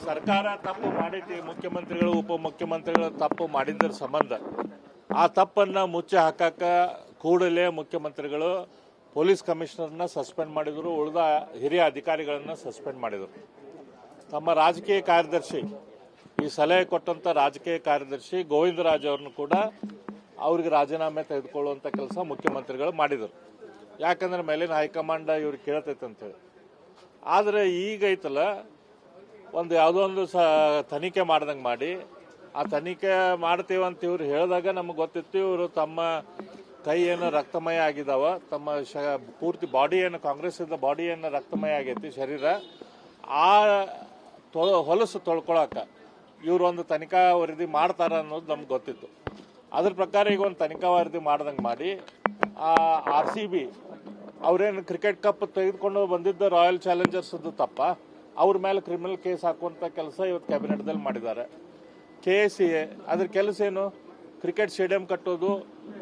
ಸರ್ಕಾರ ತಪ್ಪು ಮಾಡೈತಿ, ಮುಖ್ಯಮಂತ್ರಿಗಳು ಉಪಮುಖ್ಯಮಂತ್ರಿಗಳು ತಪ್ಪು ಮಾಡಿದ್ರ ಸಂಬಂಧ ಆ ತಪ್ಪನ್ನು ಮುಚ್ಚಿ ಹಾಕಕ್ಕೆ ಕೂಡಲೇ ಮುಖ್ಯಮಂತ್ರಿಗಳು ಪೊಲೀಸ್ ಕಮಿಷನರ್ನ ಸಸ್ಪೆಂಡ್ ಮಾಡಿದರು, ಉಳಿದ ಹಿರಿಯ ಅಧಿಕಾರಿಗಳನ್ನು ಸಸ್ಪೆಂಡ್ ಮಾಡಿದರು. ತಮ್ಮ ರಾಜಕೀಯ ಕಾರ್ಯದರ್ಶಿ, ಈ ಸಲಹೆ ಕೊಟ್ಟಂಥ ರಾಜಕೀಯ ಕಾರ್ಯದರ್ಶಿ ಗೋವಿಂದರಾಜ್ ಅವ್ರನ್ನು ಕೂಡ ಅವ್ರಿಗೆ ರಾಜೀನಾಮೆ ತೆಗೆದುಕೊಳ್ಳುವಂಥ ಕೆಲಸ ಮುಖ್ಯಮಂತ್ರಿಗಳು ಮಾಡಿದರು. ಯಾಕಂದ್ರೆ ಮೇಲಿನ ಹೈಕಮಾಂಡ್ ಇವ್ರಿಗೆ ಕೇಳ್ತೈತೆ ಅಂತೇಳಿ. ಆದರೆ ಈಗ ಐತಲ್ಲ, ಒಂದು ಯಾವುದೋ ಒಂದು ತನಿಖೆ ಮಾಡ್ದಂಗೆ ಮಾಡಿ ಆ ತನಿಖೆ ಮಾಡ್ತೀವಂತ ಇವ್ರು ಹೇಳಿದಾಗ ನಮಗೆ ಗೊತ್ತಿತ್ತು ಇವರು ತಮ್ಮ ಕೈ ಏನು ರಕ್ತಮಯ ಆಗಿದಾವ, ತಮ್ಮ ಪೂರ್ತಿ ಬಾಡಿ ಏನು ಕಾಂಗ್ರೆಸ್ ಇದ್ದ ಬಾಡಿ ಏನು ರಕ್ತಮಯ ಆಗೈತಿ ಶರೀರ, ಆ ಹೊಲಸು ತೊಳ್ಕೊಳಕ್ಕೆ ಇವರು ಒಂದು ತನಿಖಾ ವರದಿ ಮಾಡ್ತಾರ ಅನ್ನೋದು ನಮ್ಗೆ ಗೊತ್ತಿತ್ತು. ಅದ್ರ ಪ್ರಕಾರ ಈಗ ಒಂದು ತನಿಖಾ ವರದಿ ಮಾಡ್ದಂಗೆ ಮಾಡಿ RCB ಅವ್ರೇನು ಕ್ರಿಕೆಟ್ ಕಪ್ ತೆಗೆದುಕೊಂಡು ಬಂದಿದ್ದ ರಾಯಲ್ ಚಾಲೆಂಜರ್ಸ್ ತಪ್ಪ, ಅವ್ರ ಮೇಲೆ ಕ್ರಿಮಿನಲ್ ಕೇಸ್ ಹಾಕುವಂಥ ಕೆಲಸ ಇವತ್ತು ಕ್ಯಾಬಿನೆಟ್ದಲ್ಲಿ ಮಾಡಿದ್ದಾರೆ. KCA ಅದ್ರ ಕೆಲಸ ಏನು? ಕ್ರಿಕೆಟ್ ಸ್ಟೇಡಿಯಂ ಕಟ್ಟೋದು,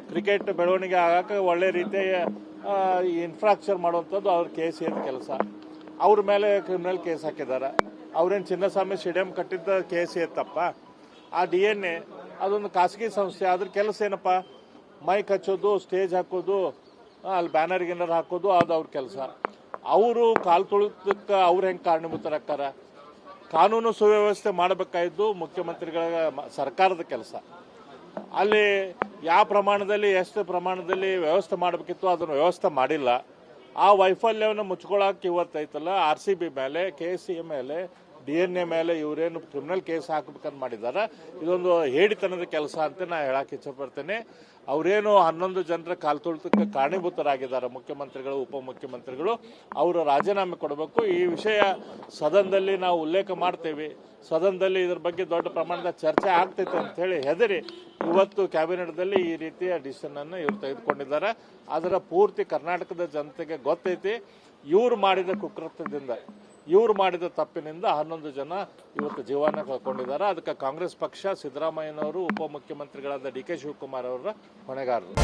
ಕ್ರಿಕೆಟ್ ಬೆಳವಣಿಗೆ ಆಗಕ್ಕೆ ಒಳ್ಳೆ ರೀತಿಯ ಇನ್ಫ್ರಾಸ್ಟ್ರಕ್ಚರ್ ಮಾಡುವಂಥದ್ದು ಅವ್ರ KCA ಕೆಲಸ. ಅವ್ರ ಮೇಲೆ ಕ್ರಿಮಿನಲ್ ಕೇಸ್ ಹಾಕಿದ್ದಾರೆ. ಅವ್ರೇನು ಚಿನ್ನಸ್ವಾಮಿ ಸ್ಟೇಡಿಯಂ ಕಟ್ಟಿದ್ದ KCA ತಪ್ಪ? ಆ DNA ಅದೊಂದು ಖಾಸಗಿ ಸಂಸ್ಥೆ, ಅದ್ರ ಕೆಲಸ ಏನಪ್ಪ? ಮೈಕ್ ಹಚ್ಚೋದು, ಸ್ಟೇಜ್ ಹಾಕೋದು, ಅಲ್ಲಿ ಬ್ಯಾನರ್ ಗಿನ್ನರ್ ಹಾಕೋದು, ಅದು ಅವ್ರ ಕೆಲಸ. ಅವರು ಕಾಲು ತುಳಿತಕ್ಕೆ ಅವ್ರು ಹೆಂಗೆ ಕಾರಣೀಭೂತರಾಗ್ತಾರ? ಕಾನೂನು ಸುವ್ಯವಸ್ಥೆ ಮಾಡಬೇಕಾಗಿದ್ದು ಮುಖ್ಯಮಂತ್ರಿಗಳ ಸರ್ಕಾರದ ಕೆಲಸ. ಅಲ್ಲಿ ಯಾವ ಪ್ರಮಾಣದಲ್ಲಿ ಎಷ್ಟು ಪ್ರಮಾಣದಲ್ಲಿ ವ್ಯವಸ್ಥೆ ಮಾಡಬೇಕಿತ್ತು ಅದನ್ನು ವ್ಯವಸ್ಥೆ ಮಾಡಿಲ್ಲ. ಆ ವೈಫಲ್ಯವನ್ನು ಮುಚ್ಕೊಳ್ಳೋಕೆ ಇವತ್ತೈತಲ್ಲ RCB ಮೇಲೆ, KCA ಮೇಲೆ, DNA ಮೇಲೆ ಇವರೇನು ಕ್ರಿಮಿನಲ್ ಕೇಸ್ ಹಾಕಬೇಕಂತ ಮಾಡಿದ್ದಾರೆ. ಇದೊಂದು ಹೇಡಿತನದ ಕೆಲಸ ಅಂತ ನಾ ಹೇಳಕ್ಕೆ ಇಚ್ಛಪಡ್ತೇನೆ. ಅವರೇನು 11 ಜನರ ಕಾಲ್ತುಳಿತಕ್ಕೆ ಕಾರಣೀಭೂತರಾಗಿದ್ದಾರೆ ಮುಖ್ಯಮಂತ್ರಿಗಳು ಉಪಮುಖ್ಯಮಂತ್ರಿಗಳು, ಅವರು ರಾಜೀನಾಮೆ ಕೊಡಬೇಕು. ಈ ವಿಷಯ ಸದನದಲ್ಲಿ ನಾವು ಉಲ್ಲೇಖ ಮಾಡ್ತೇವೆ, ಸದನದಲ್ಲಿ ಇದ್ರ ಬಗ್ಗೆ ದೊಡ್ಡ ಪ್ರಮಾಣದ ಚರ್ಚೆ ಆಗ್ತೈತೆ ಅಂತ ಹೇಳಿ ಹೆದರಿ ಇವತ್ತು ಕ್ಯಾಬಿನೆಟ್ದಲ್ಲಿ ಈ ರೀತಿಯ ಡಿಸಿಷನ್ ಅನ್ನು ಇವರು ತೆಗೆದುಕೊಂಡಿದ್ದಾರೆ. ಅದರ ಪೂರ್ತಿ ಕರ್ನಾಟಕದ ಜನತೆಗೆ ಗೊತ್ತೈತಿ. ಇವ್ರು ಮಾಡಿದ ಕುಕೃತ್ಯದಿಂದ, ಇವ್ರು ಮಾಡಿದ ತಪ್ಪಿನಿಂದ 11 ಜನ ಇವತ್ತು ಜೀವನ ಕಳ್ಕೊಂಡಿದ್ದಾರೆ. ಅದಕ್ಕೆ ಕಾಂಗ್ರೆಸ್ ಪಕ್ಷ, ಸಿದ್ದರಾಮಯ್ಯನವರು, ಉಪಮುಖ್ಯಮಂತ್ರಿಗಳಾದ DK ಶಿವಕುಮಾರ್ ಅವರ ಹೊಣೆಗಾರರು.